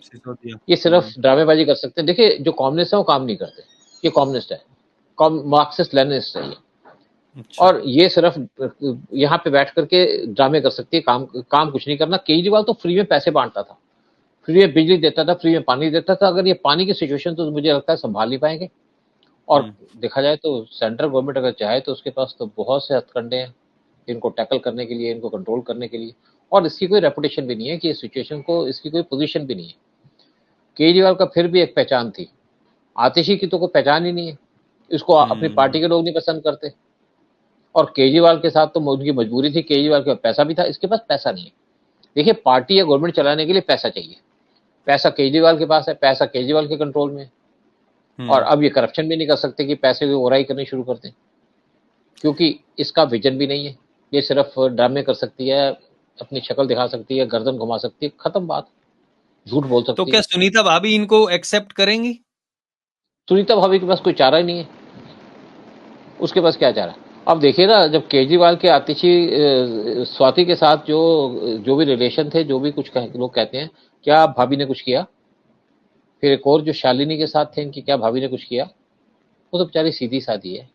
ये सिर्फ ड्रामेबाजी कर सकते हैं। देखिए, जो कम्युनिस्ट है वो काम नहीं करते, ये कम्युनिस्ट है, मार्क्सिस्ट लेनिनिस्ट है ये। और ये सिर्फ यहाँ पे बैठ करके ड्रामे कर सकती है, काम कुछ नहीं करना। केजरीवाल तो फ्री में पैसे बांटता था, फ्री में बिजली देता था, फ्री में पानी देता था। अगर ये पानी की सिचुएशन तो मुझे लगता है संभाल नहीं पाएंगे। और देखा जाए तो सेंट्रल गवर्नमेंट अगर चाहे तो उसके पास तो बहुत से हथकंडे हैं इनको टैकल करने के लिए, इनको कंट्रोल करने के लिए। और इसकी कोई रेपुटेशन भी नहीं है कि इस सिचुएशन को, इसकी कोई पोजीशन भी नहीं है। केजरीवाल का फिर भी एक पहचान थी, आतिशी की तो कोई पहचान ही नहीं है। इसको अपनी पार्टी के लोग नहीं पसंद करते, और केजरीवाल के साथ तो उनकी मजबूरी थी। केजरीवाल के पास पैसा भी था, इसके पास पैसा नहीं है। देखिए, पार्टी या गवर्नमेंट चलाने के लिए पैसा चाहिए, पैसा केजरीवाल के पास है, पैसा केजरीवाल के कंट्रोल में। और अब ये करप्शन भी नहीं कर सकते कि पैसे की ओराई करनी शुरू कर दें, क्योंकि इसका विजन भी नहीं है। ये सिर्फ ड्रामे कर सकती है, अपनी शक्ल दिखा सकती है, गर्दन घुमा सकती है, खत्म बात, झूठ बोल सकती है। तो क्या सुनीता भाभी इनको एक्सेप्ट करेंगी? सुनीता भाभी के पास कोई चारा ही नहीं है, उसके पास क्या चारा। अब देखिए ना, जब केजरीवाल के आतिशी स्वाति के साथ जो भी रिलेशन थे, जो भी कुछ लोग कहते हैं, क्या भाभी ने कुछ किया? फिर एक और जो शालिनी के साथ थे इनकी, क्या भाभी ने कुछ किया? वो तो बेचारी सीधी साधी है,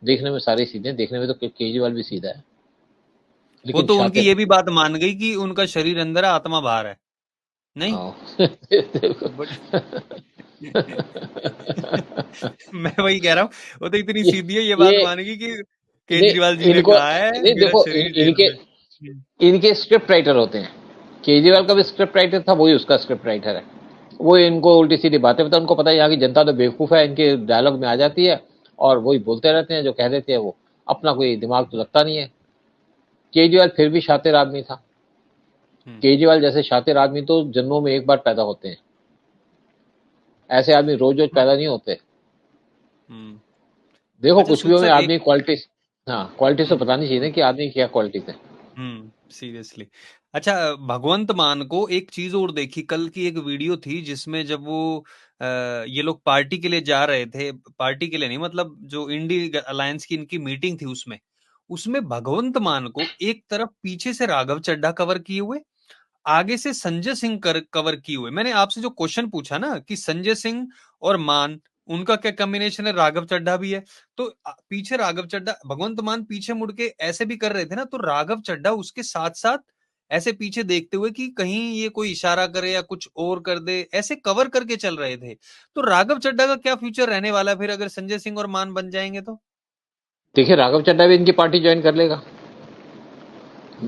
देखने में सारे सीधे, देखने में तो केजरीवाल भी सीधा है। वो तो उनकी ये भी बात मान गई कि उनका शरीर अंदर है, आत्मा बाहर है, नहीं? मैं वही कह रहा हूँ, वो तो इतनी सीधी है, ये बात मानेगी कि केजरीवाल जी ने कहा है देखो, इनके स्क्रिप्ट राइटर होते हैं। केजरीवाल का भी स्क्रिप्ट राइटर था, वही उसका स्क्रिप्ट राइटर है। वो इनको उल्टी सीधी बातें बताता, उनको पता है यहाँ की जनता तो बेवकूफ है, इनके डायलॉग में आ जाती है और वही बोलते रहते हैं, जो कह देते हैं वो, अपना कोई दिमाग तो लगता नहीं है। केजरीवाल फिर भी शातिर आदमी था। केजरीवाल जैसे शातिर आदमी तो जन्मों में एक बार पैदा होते हैं, ऐसे आदमी रोज रोज पैदा नहीं होते। देखो, कुछ भी हो में आदमी क्वालिटी, हाँ, क्वालिटी से पता नहीं चाहिए कि आदमी क्या क्वालिटी है। सीरियसली। अच्छा, भगवंत मान को एक चीज और देखी, कल की एक वीडियो थी जिसमें जब वो ये लोग पार्टी के लिए जा रहे थे, पार्टी के लिए नहीं मतलब जो इंडी अलायंस की इनकी मीटिंग थी, उसमें भगवंत मान को एक तरफ पीछे से राघव चड्ढा कवर किए हुए, आगे से संजय सिंह कवर किए हुए। मैंने आपसे जो क्वेश्चन पूछा ना कि संजय सिंह और मान, उनका क्या कॉम्बिनेशन है, राघव चड्ढा भी है, तो पीछे राघव चड्ढा, भगवंत मान पीछे मुड़ के ऐसे भी कर रहे थे ना, तो राघव चड्ढा उसके साथ साथ ऐसे पीछे देखते हुए कि कहीं ये कोई इशारा करे या कुछ और कर दे, ऐसे कवर करके चल रहे थे। तो राघव चड्ढा का क्या फ्यूचर रहने वाला है फिर अगर संजय सिंह और मान बन जाएंगे तो? देखिए, राघव चड्ढा भी इनकी पार्टी ज्वाइन कर लेगा,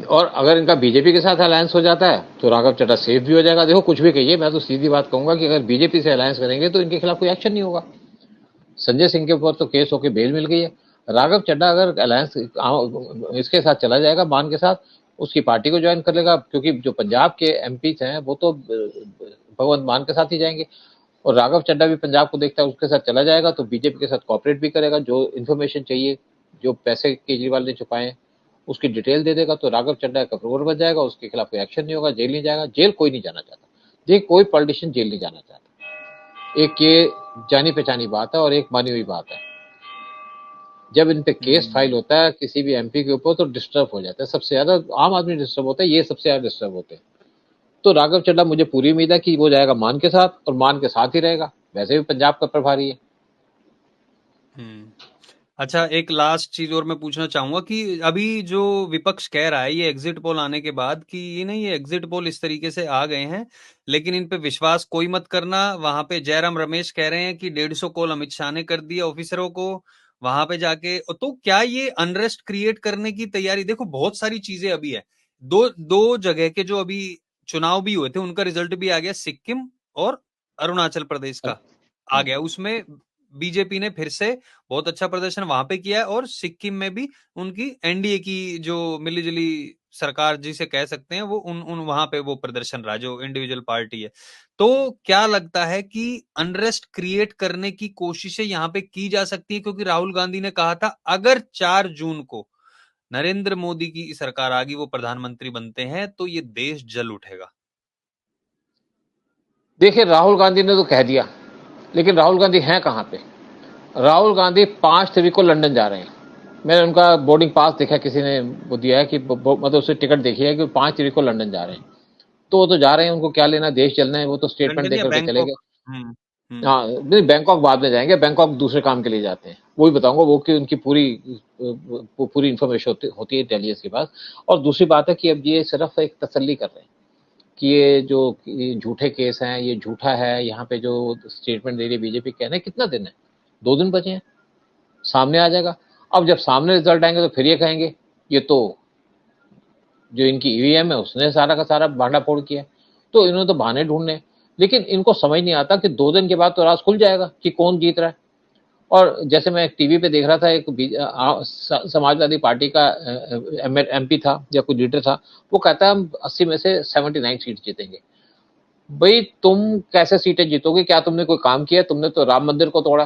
और अगर इनका बीजेपी के साथ अलायंस हो जाता है तो राघव चड्ढा सेफ भी हो जाएगा। देखो, कुछ भी कहिए, मैं तो सीधी बात कहूंगा कि अगर बीजेपी से अलायंस करेंगे तो इनके खिलाफ कोई एक्शन नहीं होगा। संजय सिंह के ऊपर तो केस होकर बेल मिल गई है। राघव चड्ढा अगर अलायंस इसके साथ चला जाएगा, मान के साथ, उसकी पार्टी को ज्वाइन कर लेगा, क्योंकि जो पंजाब के एमपी हैं वो तो भगवंत मान के साथ ही जाएंगे, और राघव चड्ढा भी पंजाब को देखता है, उसके साथ चला जाएगा तो बीजेपी के साथ कॉपरेट भी करेगा। जो इन्फॉर्मेशन चाहिए, जो पैसे केजरीवाल ने छुपाए, उसकी डिटेल दे देगा, तो राघव चड्ढा का अप्रूवर बन जाएगा, उसके खिलाफ कोई एक्शन नहीं होगा, जेल नहीं जाएगा। जेल कोई नहीं जाना चाहता, देखिए, कोई पॉलिटिशियन जेल नहीं जाना चाहता। एक ये जानी पहचानी बात है और एक मानी हुई बात है। जब इन पे केस फाइल होता है किसी भी एमपी के ऊपर तो डिस्टर्ब हो जाता है, सबसे ज्यादा आम आदमी डिस्टर्ब होता है, ये सबसे ज्यादा डिस्टर्ब होते हैं। तो राघव चड्ढा, मुझे पूरी उम्मीद है कि वो जाएगा मान के साथ, और मान के साथ ही रहेगा, वैसे भी पंजाब का प्रभारी है। अच्छा, एक लास्ट चीज और मैं पूछना चाहूंगा कि अभी जो विपक्ष कह रहा है ये एग्जिट पोल आने के बाद कि ये नहीं, ये एग्जिट पोल इस तरीके से आ गए हैं लेकिन इन पे विश्वास कोई मत करना। वहां पे जयराम रमेश कह रहे हैं कि 150 कॉल अमित शाह ने कर दिया ऑफिसरों को वहां पे जाके। तो क्या ये अनरेस्ट क्रिएट करने की तैयारी? देखो, बहुत सारी चीजें अभी है, दो जगह के जो अभी चुनाव भी हुए थे उनका रिजल्ट भी आ गया, सिक्किम और अरुणाचल प्रदेश का। आ गया, उसमें बीजेपी ने फिर से बहुत अच्छा प्रदर्शन वहां पे किया है, और सिक्किम में भी उनकी एनडीए की जो मिलीजुली सरकार जिसे कह सकते हैं, वो उन वहां पे वो प्रदर्शन रहा जो इंडिविजुअल पार्टी है। तो क्या लगता है कि अनरेस्ट क्रिएट करने की कोशिशें यहाँ पे की जा सकती है? क्योंकि राहुल गांधी ने कहा था अगर 4 जून को नरेंद्र मोदी की सरकार आ गई, वो प्रधानमंत्री बनते हैं, तो ये देश जल उठेगा। देखिए, राहुल गांधी ने तो कह दिया, लेकिन राहुल गांधी हैं कहां पे? राहुल गांधी 5 तारीख को लंदन जा रहे हैं। मैंने उनका बोर्डिंग पास देखा, किसी ने वो दिया है कि मतलब उससे टिकट देखी है कि 5 तारीख को लंदन जा रहे हैं। तो वो तो जा रहे हैं, उनको क्या लेना, देश चलना है, वो तो स्टेटमेंट लंदन या देकर के चले गए। बैंकॉक। हम्म। हाँ नहीं, बैंकॉक बाद में जाएंगे, बैंकॉक दूसरे काम के लिए जाते हैं, वही बताऊंगा वो कि उनकी पूरी इन्फॉर्मेशन होती है इंटेलिजेंस के पास। और दूसरी बात है कि अब ये सिर्फ एक तसल्ली कर रहे हैं कि ये जो ये झूठे केस हैं, ये झूठा है, यहाँ पे जो स्टेटमेंट दे रही है बीजेपी, कहने कितना दिन है, 2 दिन बचे हैं, सामने आ जाएगा। अब जब सामने रिजल्ट आएंगे तो फिर ये कहेंगे ये तो जो इनकी ईवीएम है उसने सारा का सारा भांडा फोड़ किया। तो इन्होंने तो बहाने ढूंढने, लेकिन इनको समझ नहीं आता कि 2 दिन के बाद तो राज खुल जाएगा कि कौन जीत रहा है। और जैसे मैं टीवी पे देख रहा था, एक समाजवादी पार्टी का एमपी था या कोई लीडर था, वो कहता है हम 80 में से 79 सीट जीतेंगे। भाई तुम कैसे सीटें जीतोगे? क्या तुमने कोई काम किया? तुमने तो राम मंदिर को तोड़ा,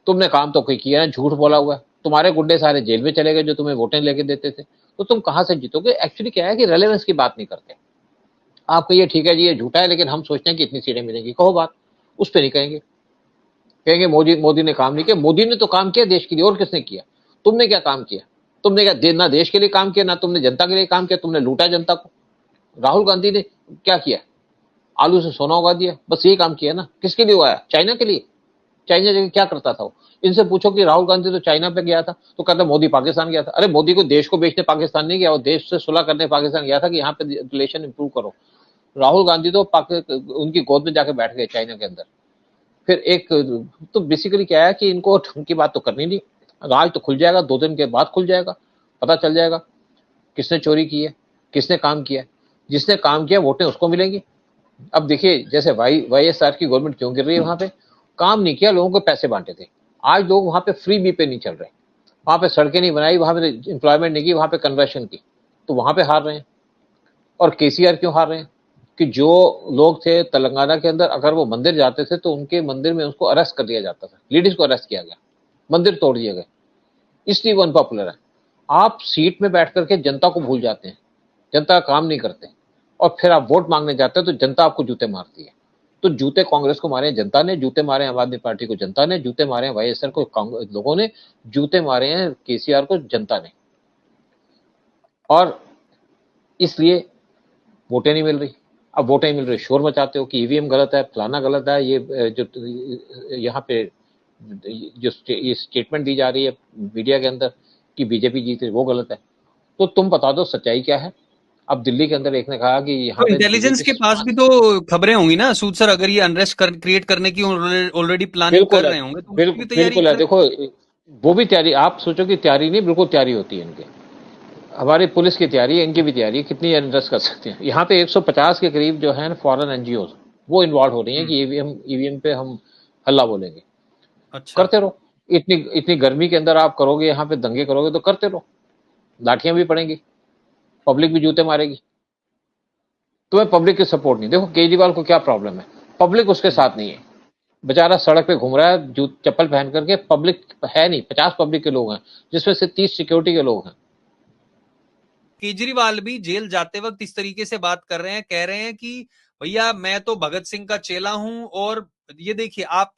तुमने काम तो कोई किया ना, झूठ बोला हुआ है, तुम्हारे गुंडे सारे जेल में चले गए जो तुम्हें वोटें लेके देते थे, तो तुम कहां से जीतोगे? एक्चुअली क्या है कि रेलेवेंस की बात नहीं करते। आप कहिए ठीक है जी ये झूठा है, लेकिन हम सोचते हैं कि इतनी सीटें मिलेंगी, कहो बात, उस पर नहीं कहेंगे। कहेंगे मोदी ने काम नहीं किया। मोदी ने तो काम किया देश के लिए, और किसने किया? तुमने क्या काम किया? तुमने क्या ना देश के लिए काम किया, ना तुमने जनता के लिए काम किया, तुमने लूटा जनता को। राहुल गांधी ने क्या किया? आलू से सोना उगा दिया, बस यही काम किया ना। किसके लिए हुआ? चाइना के लिए। चाइना जगह क्या करता था वो? इनसे पूछो कि राहुल गांधी तो चाइना पे गया था, तो कहता मोदी पाकिस्तान गया था। अरे मोदी को देश को बेचने पाकिस्तान नहीं गया, वो देश से सुलह करने पाकिस्तान गया था कि यहाँ पे रिलेशन इंप्रूव करो। राहुल गांधी तो उनकी गोद में जाके बैठ गए चाइना के अंदर। फिर एक तो बेसिकली क्या है कि इनको ढंग की बात तो करनी नहीं। राज तो खुल जाएगा, 2 दिन के बाद खुल जाएगा, पता चल जाएगा किसने चोरी की है, किसने काम किया। जिसने काम किया वोटें उसको मिलेंगी। अब देखिए, जैसे वाईएसआर की गवर्नमेंट क्यों गिर रही है? वहां पे काम नहीं किया, लोगों को पैसे बांटे थे। आज लोग वहां पे फ्री बी पे नहीं चल रहे, वहां पे सड़कें नहीं बनाई, वहां पे इंप्लॉयमेंट नहीं की, वहां पे कन्वर्शन की, तो वहां पे हार रहे हैं। और केसीआर क्यों हार रहे हैं? कि जो लोग थे तेलंगाना के अंदर, अगर वो मंदिर जाते थे तो उनके मंदिर में उसको अरेस्ट कर दिया जाता था, लेडीज को अरेस्ट किया गया, मंदिर तोड़ दिए गए, इसलिए वो अनपॉपुलर है। आप सीट में बैठ करके जनता को भूल जाते हैं, जनता का काम नहीं करते, और फिर आप वोट मांगने जाते हैं तो जनता आपको जूते मारती है। तो जूते कांग्रेस को मारे हैं जनता ने, जूते मारे हैं आम आदमी पार्टी को जनता ने, जूते मारे हैं वाईएसआर को लोगों ने, जूते मारे हैं केसीआर को जनता ने। और इसलिए वोटें नहीं मिल रही। अब वोटें मिल रही, शोर मचाते हो कि ईवीएम गलत है, फलाना गलत है, ये जो यहाँ पे जो ये स्टेटमेंट दी जा रही है मीडिया के अंदर कि बीजेपी जीत रही, वो गलत है। तो तुम बता दो सच्चाई क्या है। अब दिल्ली के अंदर एक ने कहा कि यहाँ तो पे इंटेलिजेंस बीजेपी के पास भी तो खबरें होंगी ना सूद सर, अगर ये अनरेस्ट क्रिएट करने की ऑलरेडी प्लानिंग कर बिल्कुल है, रहे होंगे, तो उसकी भी तैयारी बिल्कुल है। कर। देखो वो भी तैयारी, आप सोचो कि तैयारी नहीं, बिल्कुल तैयारी होती है इनके। हमारी पुलिस की तैयारी है, इनकी भी तैयारी है, कितनी अरेस्ट कर सकते हैं। यहाँ पे 150 के करीब जो है फॉरेन एनजीओ वो इन्वॉल्व हो रही हैं कि ईवीएम पे हम हल्ला बोलेंगे। अच्छा। करते रहो, इतनी इतनी गर्मी के अंदर आप करोगे, यहाँ पे दंगे करोगे तो करते रहो, लाठियां भी पड़ेंगी, पब्लिक भी जूते मारेगी। तुम्हें पब्लिक की सपोर्ट नहीं। देखो केजरीवाल को क्या प्रॉब्लम है, पब्लिक उसके साथ नहीं है, बेचारा सड़क पे घूम रहा है जूत चप्पल पहन करके, पब्लिक है नहीं, 50 पब्लिक के लोग हैं जिसमें से 30 सिक्योरिटी के लोग हैं। केजरीवाल भी जेल जाते वक्त इस तरीके से बात कर रहे हैं, कह रहे हैं कि भैया मैं तो भगत सिंह का चेला हूं, और ये देखिए आप